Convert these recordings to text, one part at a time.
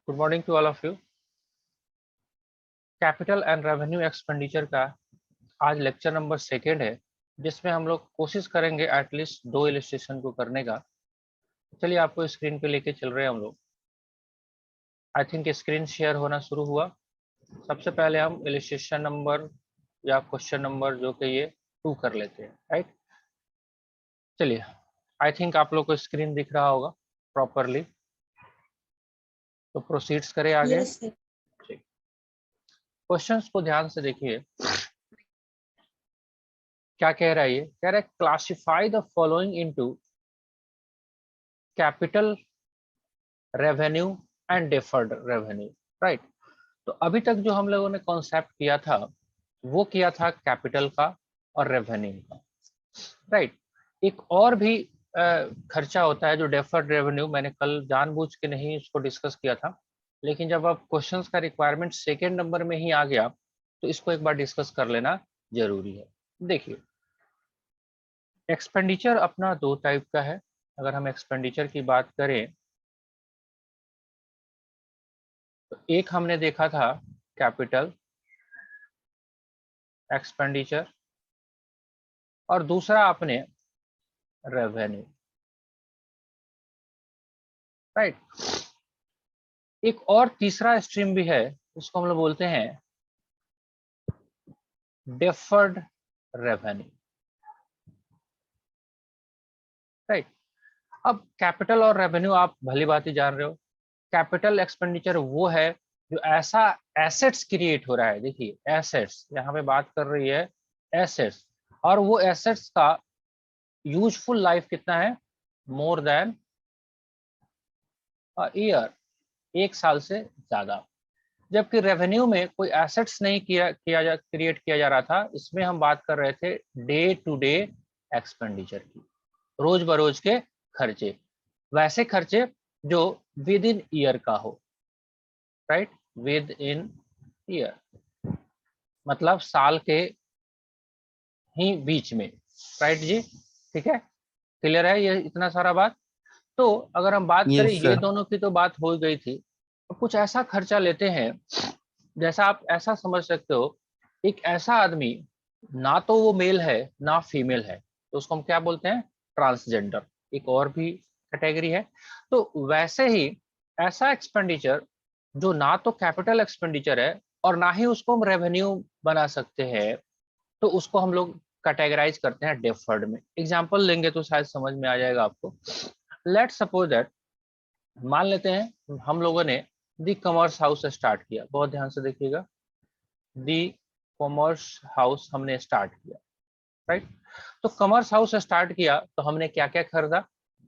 Good morning to all of you. Capital and revenue expenditure का आज lecture number second है, जिसमें हम लोग कोशिश करेंगे एटलीस्ट 2 इलस्ट्रेशन को करने का। चलिए आपको स्क्रीन पे लेके चल रहे हैं हम लोग। आई थिंक स्क्रीन शेयर होना शुरू हुआ। सबसे पहले हम इलस्ट्रेशन नंबर या क्वेश्चन नंबर जो कि ये 2 कर लेते हैं, राइट। चलिए, आई थिंक आप लोग को स्क्रीन दिख रहा होगा प्रॉपरली, तो प्रोसीड्स करें आगे। Yes, sir. क्वेश्चंस को ध्यान से देखिए। क्या कह रहा है ये? कह रहा है classify the following into capital revenue and deferred revenue, right. तो अभी तक जो हम लोगों ने कॉन्सेप्ट किया था वो किया था कैपिटल का और रेवेन्यू का, राइट। एक और भी खर्चा होता है जो डेफर्ड रेवेन्यू, मैंने कल जानबूझ के नहीं इसको डिस्कस किया था, लेकिन जब अब क्वेश्चंस का रिक्वायरमेंट सेकेंड नंबर में ही आ गया तो इसको एक बार डिस्कस कर लेना जरूरी है। देखिए, एक्सपेंडिचर अपना 2 टाइप का है। अगर हम एक्सपेंडिचर की बात करें तो एक हमने देखा था कैपिटल एक्सपेंडिचर और दूसरा आपने रेवेन्यू, राइट। एक और तीसरा स्ट्रीम भी है, उसको हम लोग बोलते हैं डेफर्ड रेवेन्यू, राइट। अब कैपिटल और रेवेन्यू आप भली बात ही जान रहे हो। कैपिटल एक्सपेंडिचर वो है जो ऐसा एसेट्स क्रिएट हो रहा है। देखिए, एसेट्स यहाँ पे बात कर रही है, एसेट्स, और वो एसेट्स का यूजफुल लाइफ कितना है? मोर देन ईयर, 1 साल से ज्यादा। जबकि रेवेन्यू में कोई एसेट्स नहीं क्रिएट किया जा रहा था, इसमें हम बात कर रहे थे डे टू डे एक्सपेंडिचर की, रोज बरोज के खर्चे, वैसे खर्चे जो विद इन ईयर का हो, राइट, विद इन ईयर, मतलब साल के ही बीच में, राइट जी। ठीक है, क्लियर है ये इतना सारा बात? तो अगर हम बात करें, यस ये सर। दोनों की तो बात हो गई थी। तो कुछ ऐसा खर्चा लेते हैं, जैसा आप ऐसा समझ सकते हो, एक ऐसा आदमी ना तो वो मेल है ना फीमेल है, तो उसको हम क्या बोलते हैं? ट्रांसजेंडर, एक और भी कैटेगरी है। तो वैसे ही ऐसा एक्सपेंडिचर जो ना तो कैपिटल एक्सपेंडिचर है और ना ही उसको हम रेवेन्यू बना सकते हैं, तो उसको हम लोग कैटेगराइज करते हैं डेफर्ड में। एग्जांपल लेंगे तो शायद समझ में आ जाएगा आपको। लेट्स सपोज दैट, मान लेते हैं हम लोगों ने दी कॉमर्स हाउस स्टार्ट किया। बहुत ध्यान से देखिएगा, दी कॉमर्स हाउस हमने स्टार्ट किया, राइट। तो कॉमर्स हाउस स्टार्ट किया तो हमने क्या क्या खरीदा?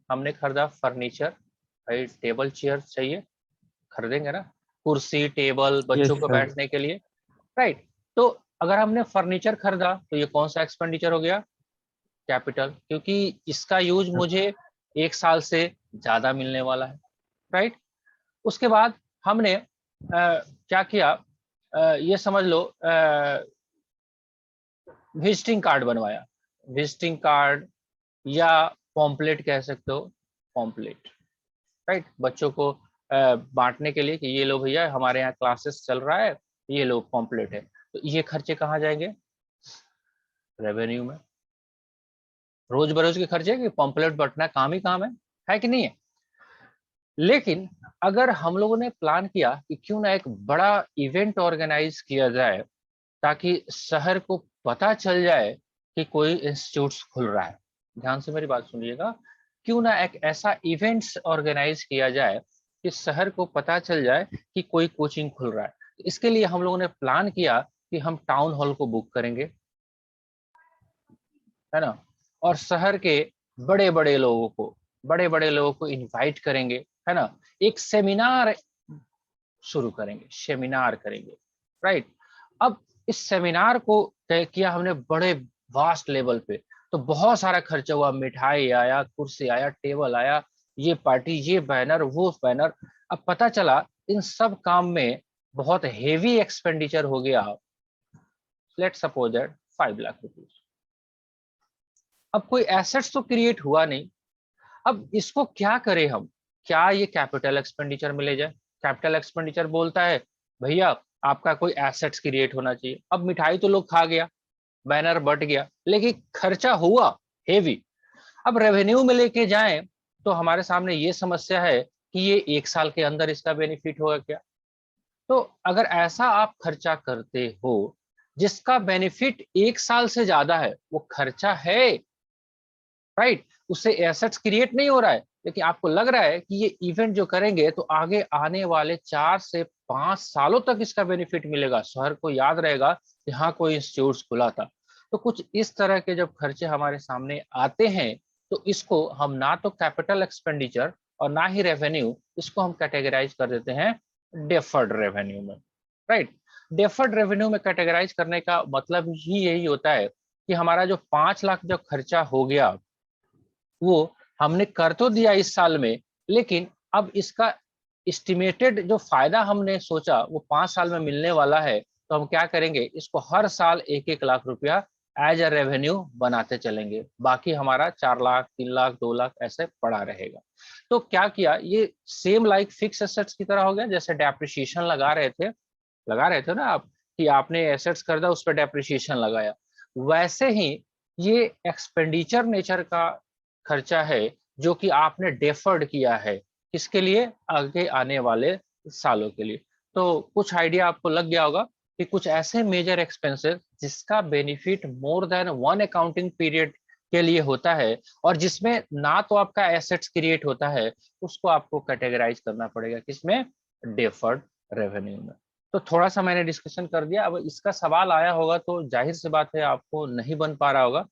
हमने खरीदा फर्नीचर, भाई टेबल चेयर चाहिए, खरीदेंगे ना, कुर्सी टेबल यस बच्चों को सर। बैठने के लिए, राइट। तो अगर हमने फर्नीचर खरीदा तो ये कौन सा एक्सपेंडिचर हो गया? कैपिटल, क्योंकि इसका यूज मुझे 1 साल से ज्यादा मिलने वाला है, राइट। उसके बाद हमने क्या किया, ये समझ लो, विजिटिंग कार्ड बनवाया, विजिटिंग कार्ड या पॉम्पलेट कह सकते हो, पॉम्पलेट, राइट, बच्चों को बांटने के लिए कि ये लो भैया हमारे यहाँ क्लासेस चल रहा है, ये लो पॉम्पलेट है। तो ये खर्चे कहाँ जाएंगे? रेवेन्यू में। रोज बरोज के खर्चे कि पॉम्पलेट बंटना काम ही काम है कि नहीं है? लेकिन अगर हम लोगों ने प्लान किया कि क्यों ना एक बड़ा इवेंट ऑर्गेनाइज किया जाए ताकि शहर को पता चल जाए कि कोई इंस्टीट्यूट खुल रहा है, ध्यान से मेरी बात सुनिएगा, क्यों ना एक ऐसा इवेंट्स ऑर्गेनाइज किया जाए कि शहर को पता चल जाए कि कोई कोचिंग खुल रहा है। इसके लिए हम लोगों ने प्लान किया कि हम टाउन हॉल को बुक करेंगे, है ना, और शहर के बड़े बड़े लोगों को इनवाइट करेंगे, है ना, एक सेमिनार शुरू करेंगे, सेमिनार करेंगे, राइट। अब इस सेमिनार को तय किया हमने बड़े वास्ट लेवल पे, तो बहुत सारा खर्चा हुआ, मिठाई आया, कुर्सी आया, टेबल आया, ये पार्टी, ये बैनर, वो बैनर। अब पता चला इन सब काम में बहुत हेवी एक्सपेंडिचर हो गया, let suppose that 5 lakh rupees. अब कोई एसेट्स तो क्रिएट हुआ नहीं, अब इसको क्या करें हम? क्या ये कैपिटल एक्सपेंडिचर में ले जाए? कैपिटल एक्सपेंडिचर बोलता है भैया आपका कोई एसेट्स क्रिएट होना चाहिए। अब मिठाई तो लोग खा गया, बैनर बट गया, लेकिन खर्चा हुआ हेवी। अब रेवेन्यू में लेके जाएं तो हमारे सामने ये समस्या है कि ये 1 साल के अंदर इसका बेनिफिट होगा क्या। तो अगर ऐसा आप खर्चा करते हो जिसका बेनिफिट 1 साल से ज्यादा है, वो खर्चा है, राइट, उससे एसेट्स क्रिएट नहीं हो रहा है, लेकिन आपको लग रहा है कि ये इवेंट जो करेंगे तो आगे आने वाले 4 से 5 सालों तक इसका बेनिफिट मिलेगा, शहर को याद रहेगा कि हाँ कोई इंस्टीट्यूट खुला था। तो कुछ इस तरह के जब खर्चे हमारे सामने आते हैं तो इसको हम ना तो कैपिटल एक्सपेंडिचर और ना ही रेवेन्यू, इसको हम कैटेगराइज कर देते हैं डेफर्ड रेवेन्यू में, राइट। डेफर्ड रेवेन्यू में कैटेगराइज करने का मतलब ही यही होता है कि हमारा जो 5 लाख जो खर्चा हो गया वो हमने कर तो दिया इस साल में, लेकिन अब इसका एस्टिमेटेड जो फायदा हमने सोचा वो 5 साल में मिलने वाला है, तो हम क्या करेंगे, इसको हर साल 1-1 लाख रुपया एज अ रेवेन्यू बनाते चलेंगे, बाकी हमारा 4 लाख 3 लाख 2 लाख ऐसे पड़ा रहेगा। तो क्या किया, ये सेम लाइक फिक्स एसेट्स की तरह हो गया, जैसे डेप्रिसिएशन लगा रहे थे ना आप, कि आपने एसेट्स खरीदा उस पर डेप्रिसिएशन लगाया, वैसे ही ये एक्सपेंडिचर नेचर का खर्चा है जो कि आपने डेफर्ड किया है, किसके लिए, आगे आने वाले सालों के लिए। तो कुछ आइडिया आपको लग गया होगा कि कुछ ऐसे मेजर एक्सपेंसेस जिसका benefit more than one accounting period के लिए होता है और जिसमें ना तो आपका एसेट्स क्रिएट होता है, उसको आपको कैटेगराइज करना पड़ेगा किसमें, डेफर्ड रेवेन्यू में। तो थोड़ा सा मैंने डिस्कशन कर दिया, अब इसका सवाल आया होगा तो जाहिर सी बात है आपको नहीं बन पा रहा होगा,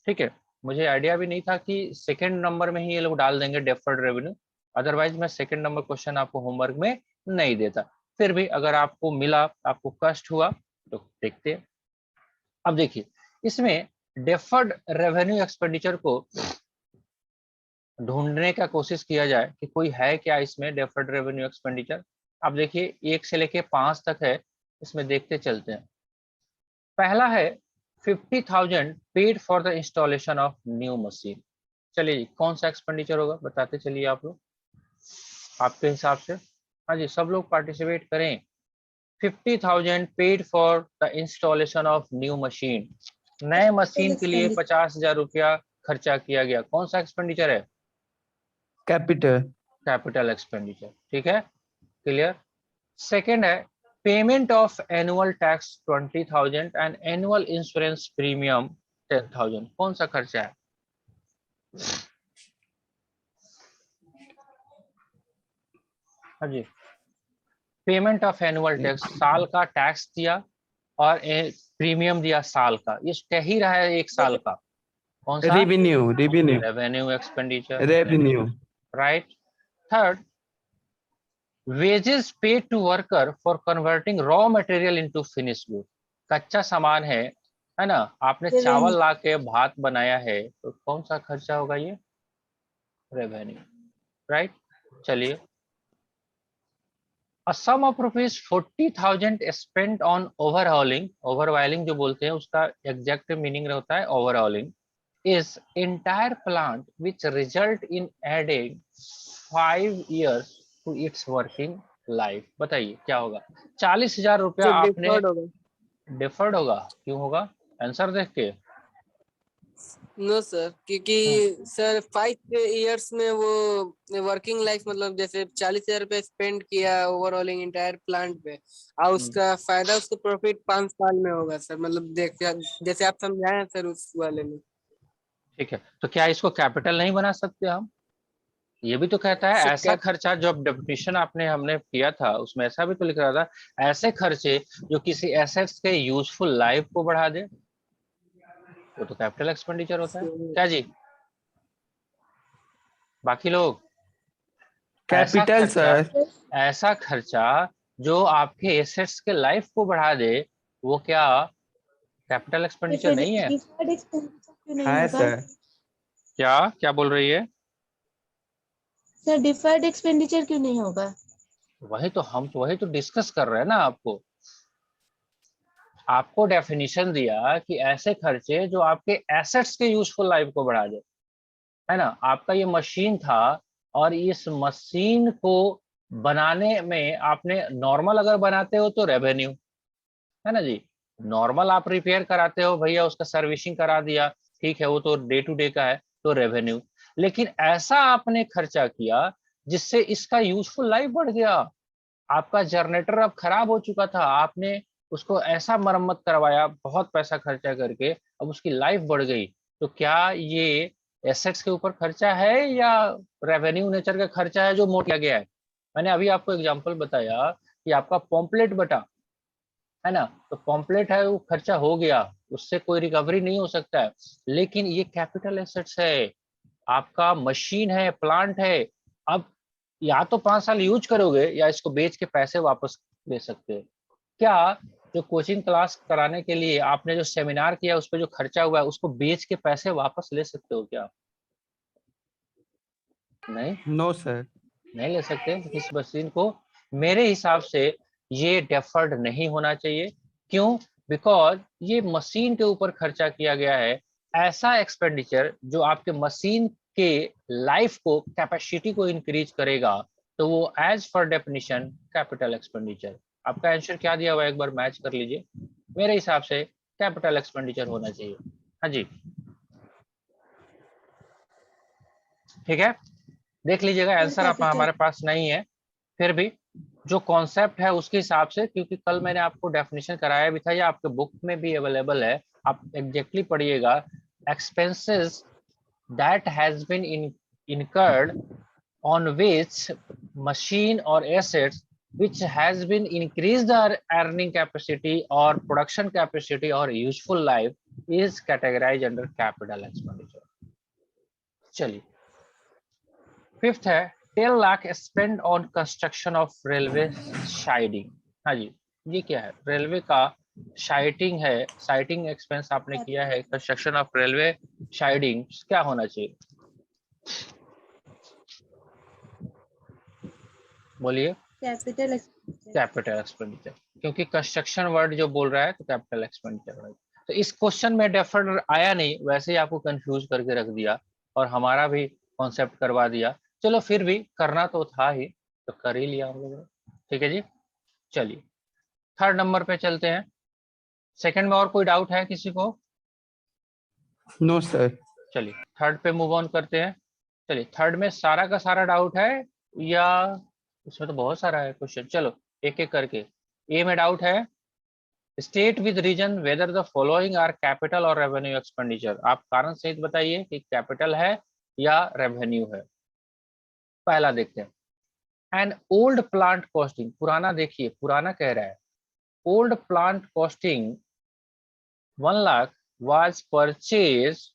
ठीक है। मुझे आइडिया भी नहीं था कि सेकंड नंबर में ही ये लोग डाल देंगे डेफर्ड रेवेन्यू, अदरवाइज मैं सेकंड नंबर क्वेश्चन आपको होमवर्क में नहीं देता। फिर भी अगर आपको मिला, आपको कष्ट हुआ, तो देखते हैं। अब देखिए इसमें डेफर्ड रेवेन्यू एक्सपेंडिचर को ढूंढने का कोशिश किया जाए कि कोई है क्या इसमें डेफर्ड रेवेन्यू एक्सपेंडिचर। अब देखिए 1 से लेके 5 तक है, इसमें देखते चलते हैं। पहला है 50,000 paid for the installation of new machine. चलिए कौन सा एक्सपेंडिचर होगा बताते चलिए आप लोग आपके हिसाब से। हाँ जी, सब लोग पार्टिसिपेट करें। 50,000 paid for the installation of new machine, नए मशीन के लिए 50,000 रुपया खर्चा किया गया, कौन सा एक्सपेंडिचर है, कैपिटल कैपिटल एक्सपेंडिचर, ठीक है, क्लियर। सेकेंड है payment of annual tax 20,000 and annual insurance premium 10,000, कौन सा खर्चा है, हाँ जी, पेमेंट ऑफ एनुअल टैक्स, साल का टैक्स दिया और प्रीमियम दिया साल का, ये कह ही रहा है 1 साल का, कौन सा, revenue revenue revenue expenditure, revenue right. Third wages paid to worker for converting raw material into finished good, कच्चा सामान है ना, आपने चावल ला के भात बनाया है, तो कौन सा खर्चा होगा ये, रेवेन्यू, राइट। चलिए a sum of rupees 40,000 spent on overhauling, overhauling जो बोलते हैं उसका एग्जैक्ट मीनिंग होता है overhauling, is entire plant which result in adding 5 years to its working life, बताइए क्या होगा, 40,000 रुपया सर आपने डिफर्ड होगा। डिफर्ड होगा, क्यों होगा, आंसर देख के, नो सर, क्योंकि सर 5 इयर्स में वो वर्किंग लाइफ मतलब जैसे 40,000 रुपए स्पेंड किया ओवरऑलिंग इंटायर प्लांट पे और उसका फायदा उसको प्रॉफिट 5 साल में होगा सर, मतलब देख जैसे आप समझाए सर उस वाले में। ठीक है, तो क्या इसको कैपिटल नहीं बना सकते हम, ये भी तो कहता है सर ऐसा खर्चा, जो डेफिनेशन आपने हमने किया था उसमें ऐसा भी तो लिख रहा था, ऐसे खर्चे जो किसी एसेट्स के यूजफुल लाइफ को बढ़ा दे, वो तो कैपिटल एक्सपेंडिचर होता है, क्या जी, बाकी लोग, कैपिटल सर ऐसा खर्चा जो आपके एसेट्स के लाइफ को बढ़ा दे, वो क्या कैपिटल एक्सपेंडिचर नहीं है, है सर। क्या क्या बोल रही है सर, डिफर्ड एक्सपेंडिचर क्यों नहीं होगा, वही तो डिस्कस कर रहे हैं ना, आपको डेफिनेशन दिया कि ऐसे खर्चे जो आपके एसेट्स के यूजफुल लाइफ को बढ़ा दे, है ना, आपका ये मशीन था और इस मशीन को बनाने में आपने नॉर्मल अगर बनाते हो तो रेवेन्यू है ना जी। नॉर्मल आप रिपेयर कराते हो भैया, उसका सर्विसिंग करा दिया, ठीक है, वो तो डे टू डे का है, तो रेवेन्यू। लेकिन ऐसा आपने खर्चा किया जिससे इसका यूजफुल लाइफ बढ़ गया। आपका जनरेटर अब खराब हो चुका था, आपने उसको ऐसा मरम्मत करवाया बहुत पैसा खर्चा करके, अब उसकी लाइफ बढ़ गई। तो क्या ये एसेट्स के ऊपर खर्चा है या रेवेन्यू नेचर का खर्चा है जो मोड़ लिया गया है? मैंने अभी आपको एग्जांपल बताया कि आपका पॉम्पलेट बटा, है ना, तो पॉम्पलेट है वो खर्चा हो गया, उससे कोई रिकवरी नहीं हो सकता है। लेकिन ये कैपिटल एसेट्स है, आपका मशीन है, प्लांट है। अब या तो 5 साल यूज करोगे या इसको बेच के पैसे वापस ले सकते हो। क्या जो कोचिंग क्लास कराने के लिए आपने जो सेमिनार किया उस पर जो खर्चा हुआ है उसको बेच के पैसे वापस ले सकते हो क्या? नहीं, नो सर। नहीं ले सकते। इस मशीन को मेरे हिसाब से ये डेफर्ड नहीं होना चाहिए। क्यों? बिकॉज ये मशीन के ऊपर खर्चा किया गया है, ऐसा एक्सपेंडिचर जो आपके मशीन के लाइफ को, कैपेसिटी को इंक्रीज करेगा, तो वो as for definition capital expenditure. आपका आंसर क्या दिया हुआ है एक बार मैच कर लीजिए। मेरे हिसाब से कैपिटल एक्सपेंडिचर होना चाहिए। हाँ जी, ठीक है, देख लीजिएगा आंसर आप कैपिटल। हमारे पास नहीं है, फिर भी जो कॉन्सेप्ट है उसके हिसाब से, क्योंकि कल मैंने आपको डेफिनेशन कराया भी था, या आपके बुक में भी अवेलेबल है, आप एग्जैक्टली पढ़िएगा। Expenses that has been incurred on which machine or assets which has been increased the earning capacity or production capacity or useful life is categorized under capital expenditure। चलिए, fifth है 10 lakh spend on construction of railway siding. हाँ जी, ये क्या है? Railway का sighting है, sighting expense आपने किया है, कंस्ट्रक्शन ऑफ रेलवे साइडिंग, क्या होना चाहिए? बोलिए। Capital expenditure. कैपिटल एक्सपेंडिचर, क्योंकि कंस्ट्रक्शन वर्ड जो बोल रहा है तो कैपिटल एक्सपेंडिचर। तो इस क्वेश्चन में डेफर्ड आया नहीं, वैसे ही आपको कंफ्यूज करके रख दिया और हमारा भी कॉन्सेप्ट करवा दिया। चलो फिर भी करना तो था ही, तो कर ही लिया हम लोगों ने। ठीक है जी, चलिए थर्ड नंबर पे चलते हैं। सेकंड में और कोई डाउट है किसी को? No sir. चलिए थर्ड पे मूव ऑन करते हैं। चलिए थर्ड में सारा का सारा डाउट है या इसमें तो बहुत सारा है क्वेश्चन, चलो एक एक करके। ए में डाउट है, state with reason whether the following are capital और रेवेन्यू एक्सपेंडिचर। आप कारण सहित बताइए कि कैपिटल है या रेवेन्यू है। पहला देखते हैं, एन ओल्ड प्लांट कॉस्टिंग, पुराना देखिए, पुराना कह रहा है। Old plant costing 1 lakh was purchased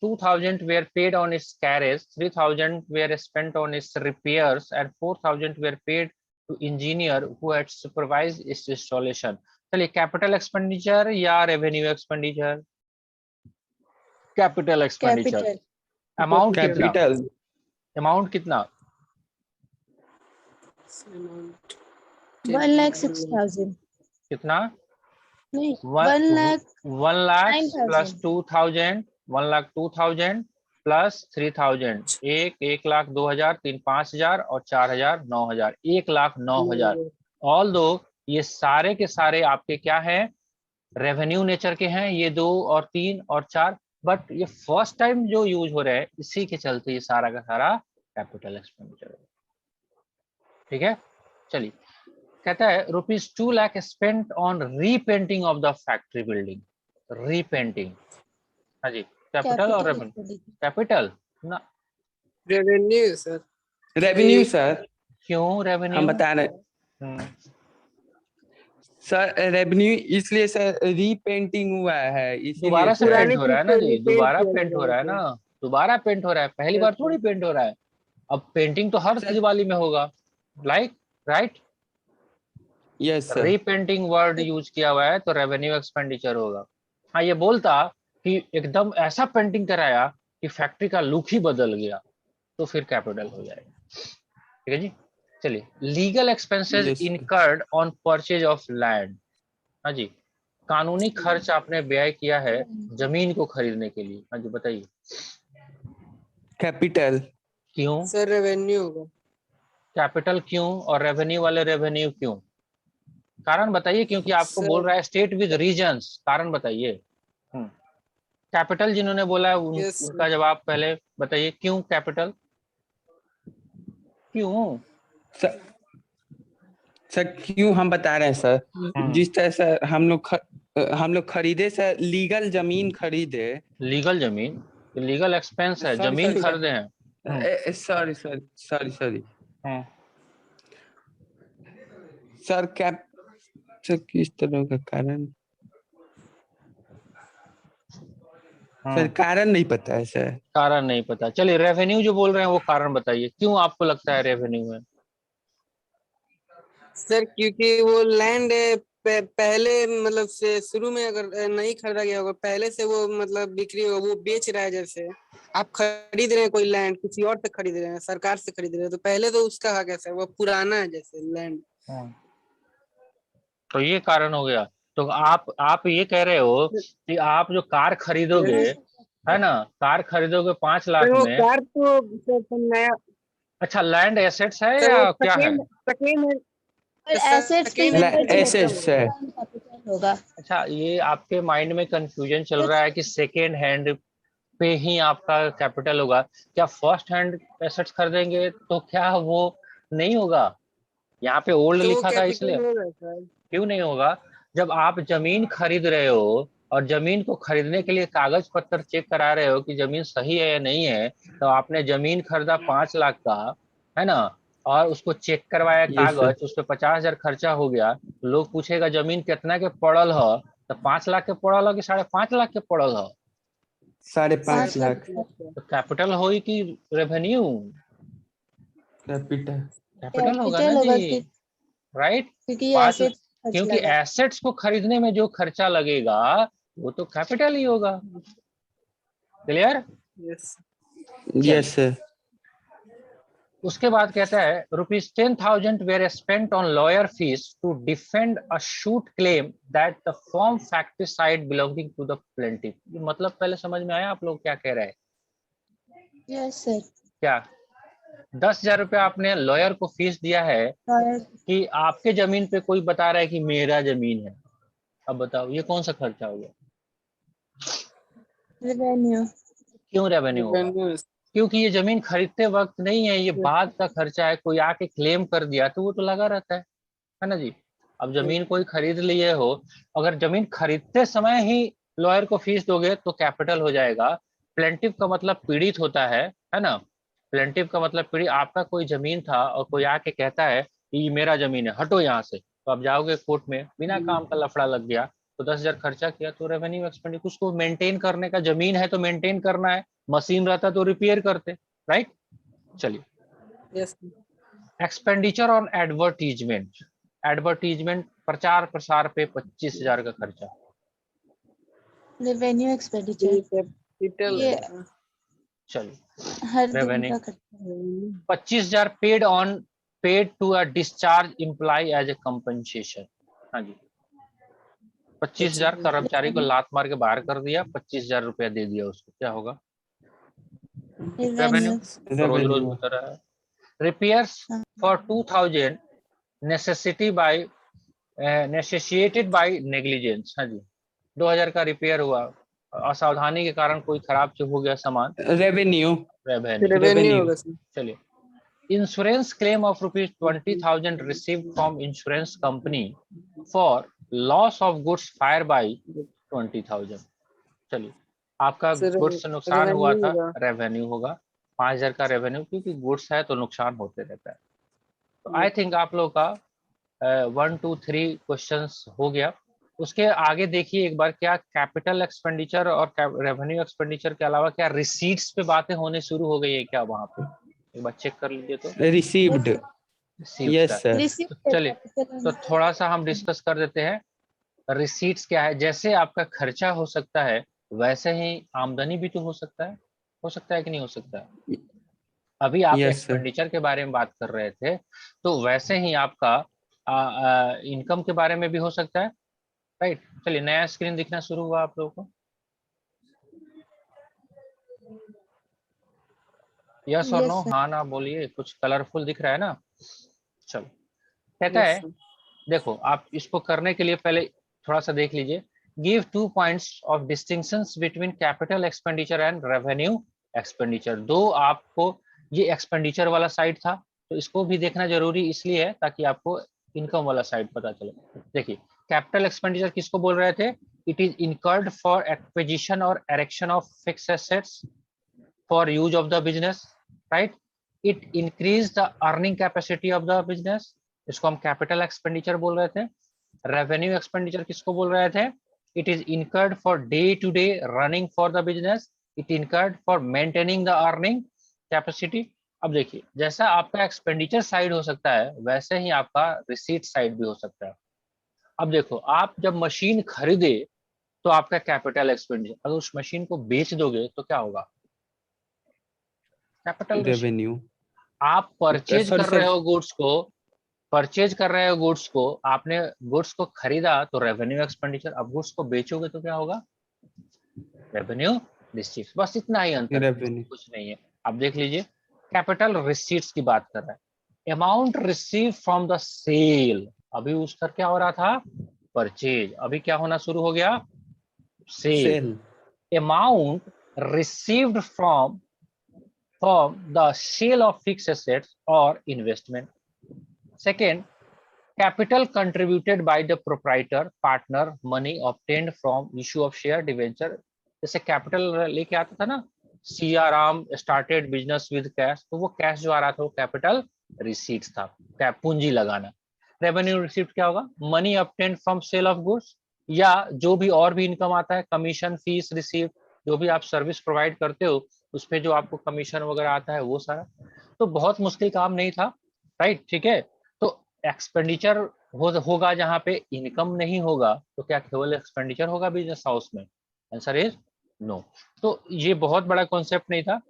2,000 were paid on its carriage, 3,000 were spent on its repairs and 4,000 were paid to engineer who had supervised its installation। चलिए कैपिटल एक्सपेंडिचर या revenue expenditure? Capital expenditure. Capital. Amount कितना? Capital. Amount कितना? 1,06,000। कितना? नहीं, 1 lakh 1,09,000। Plus 2,000, 1,02,000 plus 3,000, 1,02,000, 3 5,000 और 4,000 9,000, 1,09,000। All दो ये सारे के सारे आपके क्या है? रेवेन्यू नेचर के हैं, ये 2 और 3 और 4, बट ये फर्स्ट टाइम जो यूज हो रहा है इसी के चलते ये सारा का सारा कैपिटल एक्सपेंडिचर है। ठीक है, चलिए कहता है ₹2 lakh spent on repainting of the factory building. Repainting, हाँ जी, कैपिटल और रेवेन्यू? कैपिटल ना, रेवेन्यू सर। Revenue sir. क्यों रेवेन्यू? हम बता रहे सर, रेवेन्यू इसलिए सर रीपेंटिंग हुआ है इसीलिए दोबारा से सर। पेंट हो रहा है ना जी, दोबारा किया पेंट हो गया रहा है ना, दोबारा पेंट हो रहा है, पहली बार थोड़ी पेंट हो रहा है। अब पेंटिंग तो हर सर दिवाली में होगा, like right. Yes sir. Repainting word use किया हुआ है तो रेवेन्यू एक्सपेंडिचर होगा। हाँ, ये बोलता कि एकदम ऐसा पेंटिंग कराया कि फैक्ट्री का लुक ही बदल गया, तो फिर कैपिटल हो जाएगा। ठीक है जी, चलिए legal expenses yes sir. Incurred on purchase of land. हाँ जी, कानूनी खर्च आपने व्यय किया है जमीन को खरीदने के लिए। हाँ जी बताइए। कैपिटल। क्यों? सर रेवेन्यू होगा। कैपिटल क्यों और रेवेन्यू वाले रेवेन्यू क्यों? कारण बताइए, क्योंकि आपको बोल सर रहा है स्टेट विद रीजन्स, कारण बताइए। कैपिटल जिन्होंने बोला है यस उनका जवाब पहले बताइए, क्यों कैपिटल, क्यों? सर, सर क्यों हम बता रहे हैं सर, जिस तरह से हम लोग खरीदे सर, लीगल जमीन खरीदे। लीगल जमीन, लीगल एक्सपेंस है, सॉरी जमीन सॉरी खरीदे हैं। सॉरी सॉरी सॉरी सॉरी हम्म, सर कैप सर किस तरह का कारण, सर कारण नहीं पता है सर। कारण नहीं पता, चलिए रेवेन्यू जो बोल रहे हैं वो कारण बताइए, क्यों आपको लगता है रेवेन्यू है? सर, क्योंकि वो लैंड पहले मतलब से शुरू में अगर नहीं खरीदा गया होगा, पहले से वो मतलब बिक्री होगा, वो बेच रहा है। जैसे आप खरीद रहे हैं कोई लैंड, किसी और से खरीद रहे हैं, सरकार से खरीद रहे हैं, तो पहले तो उसका हक है सर, वो पुराना है जैसे लैंड। तो ये कारण हो गया। तो आप ये कह रहे हो कि आप जो कार खरीदोगे, है ना, कार खरीदोगे 5 लाख सर वो में। कार तो सर नया, अच्छा, लैंड एसेट्स है सर या वो क्या है? सेकेंड है, और एसेट्स की सेकेंड हैंड वैल्यू खरीदना एसेट्स होगा। है कैपिटल होगा। अच्छा, ये आपके माइंड में कंफ्यूजन चल रहा है कि सेकेंड हैंड पे ही आपका कैपिटल होगा। क्या फर्स्ट हैंड एसेट्स खरीदेंगे तो क्या वो नहीं होगा? यहाँ पे ओल्ड तो वो लिखा था इसलिए। कैपिटल होगा सर। क्यों नहीं होगा? जब आप जमीन खरीद रहे हो और जमीन को खरीदने के लिए कागज पत्र चेक करा रहे हो कि जमीन सही है या नहीं है, तो आपने जमीन खरीदा 5 लाख का, है ना, और उसको चेक करवाया ये सर, कागज, उस पर 50,000 खर्चा हो गया, तो लोग पूछेगा जमीन कितना के पड़ल हो, तो 5 लाख के पड़ल हो कि 5.5 लाख के पड़ल हो? 5.5 5 लाख लाख तो कैपिटल हो कि रेवेन्यू? कैपिटल। कैपिटल होगा ना कैपिटल जी, होगा राइट। क्योंकि पांच एसेट्स खर्च क्योंकि लगा। एसेट्स को खरीदने में जो खर्चा लगेगा वो तो कैपिटल ही होगा। क्लियर? यस। चलिए, यस सर। उसके बाद कहता है ₹10,000 were spent on lawyer fee to defend a suit claim that the form factory site belonging to the plaintiff. मतलब पहले समझ में आया आप लोग क्या कह रहे हैं? Yes sir. क्या 10,000 रुपया आपने लॉयर को फीस दिया है कि आपके जमीन पे कोई बता रहा है कि मेरा जमीन है? अब बताओ ये कौन सा खर्चा हो गया? रेवेन्यू। क्यों रेवेन्यू होगा? रेवेन्यू। क्योंकि ये जमीन खरीदते वक्त नहीं है, ये बाद का खर्चा है, कोई आके क्लेम कर दिया तो वो तो लगा रहता है ना जी। अब जमीन कोई खरीद लिए हो, अगर जमीन खरीदते समय ही लॉयर को फीस दोगे तो कैपिटल हो जाएगा। प्लेंटिव का मतलब पीड़ित होता है ना। प्लेंटिव का मतलब पीड़ित, आपका कोई जमीन था और कोई आके कहता है कि ये मेरा जमीन है, हटो यहाँ से, तो आप जाओगे कोर्ट में, बिना काम का लफड़ा लग गया, तो 10,000 खर्चा किया तो रेवेन्यू एक्सपेंडिचर, उसको मेंटेन करने का, जमीन है तो मेंटेन करना है, मशीन रहता तो रिपेयर करते, राइट। चलिए, yes. Expenditure on advertisement, advertisement प्रचार प्रसार पे 25,000 का खर्चा। रेवेन्यू एक्सपेंडिचर कैपिटल ये है। चलिए, हर दिन रेवेन्यू का खर्चा। 25,000 paid to a discharge employ as a compensation. हाँ जी, 25,000 कर्मचारी को लात मार के बाहर कर दिया, 25,000 रुपया दे दिया उसको, क्या होगा? रेवेन्यू। रेवेन्यू। तो रोज रोज रेवेन्यू। होता रहा है। Repairs for 2,000 necessity by necessitated by negligence. हाँ जी, 2,000 का रिपेयर हुआ, असावधानी के कारण कोई खराब चीज हो गया सामान, रेवेन्यू। रेवेन्यू। रेवेन्यू होगा सर। चलिए, insurance claim of ₹20,000 received from insurance company for loss of goods fire bye 20,000। चलिए, आपका सर गुड्स से नुकसान हुआ रेवेन्यू था, होगा। रेवेन्यू होगा 5,000 का रेवेन्यू, क्योंकि गुड्स है तो नुकसान होते रहता है। तो आई थिंक आप लोग का 1 2 3 क्वेश्चंस हो गया। उसके आगे देखिए एक बार, क्या कैपिटल एक्सपेंडिचर और रेवेन्यू एक्सपेंडिचर के अलावा क्या रिसीट्स पे बातें होने शुरू हो गई है क्या वहां पे? एक बार चेक कर लीजिए तो। रिसीव्ड। रिसीव्ड का, यस सर। रिसीव तो चलिए, तो थोड़ा सा हम डिस्कस कर देते हैं। रिसीट्स क्या है? जैसे आपका खर्चा हो सकता है वैसे ही आमदनी भी तो हो सकता है कि नहीं हो सकता है? अभी आप यस सर। एक्सपेंडिचर के बारे में बात कर रहे थे, तो वैसे ही आपका इनकम के बारे में भी हो सकता है, राइट। चलिए, नया स्क्रीन दिखना शुरू हुआ आप लोगों को। यस और Yes, नो, sir. हाँ ना बोलिए, कुछ कलरफुल दिख रहा है ना। चलो, कहता Yes, है sir. देखो, आप इसको करने के लिए पहले थोड़ा सा देख लीजिए। Give 2 points of distinctions between capital expenditure and revenue expenditure. दो आपको, ये एक्सपेंडिचर वाला साइड था, तो इसको भी देखना जरूरी इसलिए है ताकि आपको इनकम वाला साइड पता चले। देखिए, कैपिटल एक्सपेंडिचर किसको बोल रहे थे? It is incurred for acquisition और erection of fixed assets for use of the business, right. It increase the earning capacity of the business, इसको हम कैपिटल एक्सपेंडिचर बोल रहे थे। रेवेन्यू एक्सपेंडिचर किसको बोल रहे थे? It is incurred for day to day running for the business, it incurred for maintaining the earning capacity. अब देखिए, जैसा आपका एक्सपेंडिचर साइड हो सकता है वैसे ही आपका रिसीट साइड भी हो सकता है। अब देखो, आप जब मशीन खरीदे तो आपका कैपिटल एक्सपेंडिचर, अगर उस मशीन को बेच दोगे तो क्या होगा? कैपिटल। रेवेन्यू। आप परचेज सर कर सर रहे हो गुड्स को, परचेज कर रहे हो गुड्स को, आपने गुड्स को खरीदा तो रेवेन्यू एक्सपेंडिचर, अब गुड्स को बेचोगे तो क्या होगा? Revenue receipts. बस इतना ही अंतर है, रेवेन्यू। कुछ नहीं है। अब देख लीजिए, कैपिटल रिसीट्स की बात कर रहा है। Amount receive from the sale, अभी उसका क्या हो रहा था? परचेज। अभी क्या होना शुरू हो गया? Sale. Sale. Amount received from the sale of fixed assets or investment. Second, capital contributed by the proprietor partner, money obtained from issue of share debenture. जैसे कैपिटल लेके आता था ना, Siyaram started business with cash, तो वो cash जो आ रहा था वो कैपिटल रिसीट्स था, पूंजी लगाना। रेवेन्यू रिसीट क्या होगा? Money obtained from sale of goods, या जो भी और भी इनकम आता है, कमीशन, फीस रिसीव, जो भी आप सर्विस प्रोवाइड करते हो उस पे जो आपको कमीशन वगैरह आता है वो सारा। तो बहुत मुश्किल काम नहीं था, राइट, ठीक है। तो एक्सपेंडिचर होगा जहां पे इनकम नहीं होगा तो क्या केवल एक्सपेंडिचर होगा बिजनेस हाउस में? Answer is no. तो ये बहुत बड़ा कॉन्सेप्ट नहीं था।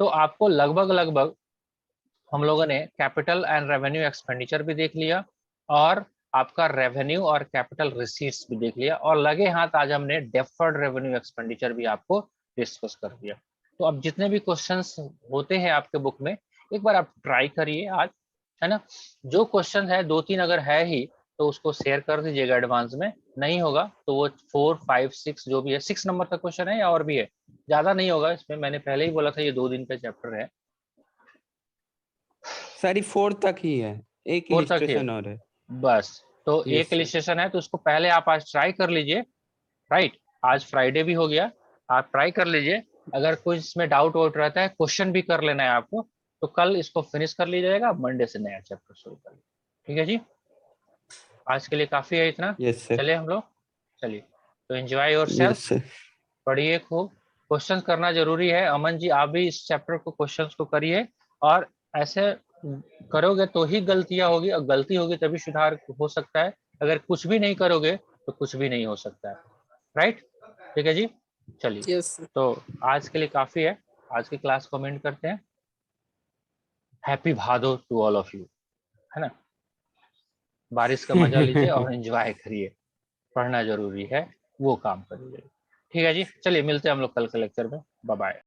तो आपको लगभग लगभग हम लोगों ने कैपिटल एंड रेवेन्यू एक्सपेंडिचर भी देख लिया, और आपका रेवेन्यू और कैपिटल रिसीट्स भी देख लिया, और लगे हाथ आज हमने डेफर्ड रेवेन्यू एक्सपेंडिचर भी आपको डिस्कस कर दिया। तो अब जितने भी क्वेश्चंस होते हैं आपके बुक में, एक बार आप ट्राई करिए आज, है ना। जो क्वेश्चन है 2-3 अगर है ही तो उसको शेयर कर दीजिएगा एडवांस में, नहीं होगा तो वो 4, 5, 6 जो भी है, 6 नंबर का क्वेश्चन है या और भी है, ज्यादा नहीं होगा इसमें, मैंने पहले ही बोला था ये 2 दिन का चैप्टर है। सारी 4 तक ही है, एक 4 तक ही है इलिस्ट्रेशन और है। बस। तो यस एक सर। इलिस्ट्रेशन है तो उसको पहले आप आज ट्राई कर लीजिए, राइट। आज फ्राइडे भी हो गया, आप ट्राई कर लीजिए। अगर कुछ इसमें डाउट वाउट रहता है, क्वेश्चन भी कर लेना है आपको, तो कल इसको फिनिश कर लीजिएगा, मंडे से नया चैप्टर शुरू कर लीजिए। ठीक है जी, आज के लिए काफी है इतना। Yes sir. चलिए हम लोग, चलिए, तो enjoy your self, yes sir. पढ़िए खूब, क्वेश्चन करना जरूरी है। अमन जी, आप भी इस चैप्टर को क्वेश्चंस को करिए, और ऐसे करोगे तो ही गलतियां होगी, और गलती होगी तभी सुधार हो सकता है। अगर कुछ भी नहीं करोगे तो कुछ भी नहीं हो सकता है, राइट। ठीक है जी, चलिए। Yes, sir. तो आज के लिए काफी है, आज की क्लास को एंड करते हैं। Happy Bhado to all of you, है ना। बारिश का मजा लीजिए और एंजॉय करिए, पढ़ना जरूरी है, वो काम करिए। ठीक है जी, चलिए मिलते हैं हम लोग कल के लेक्चर में। Bye bye.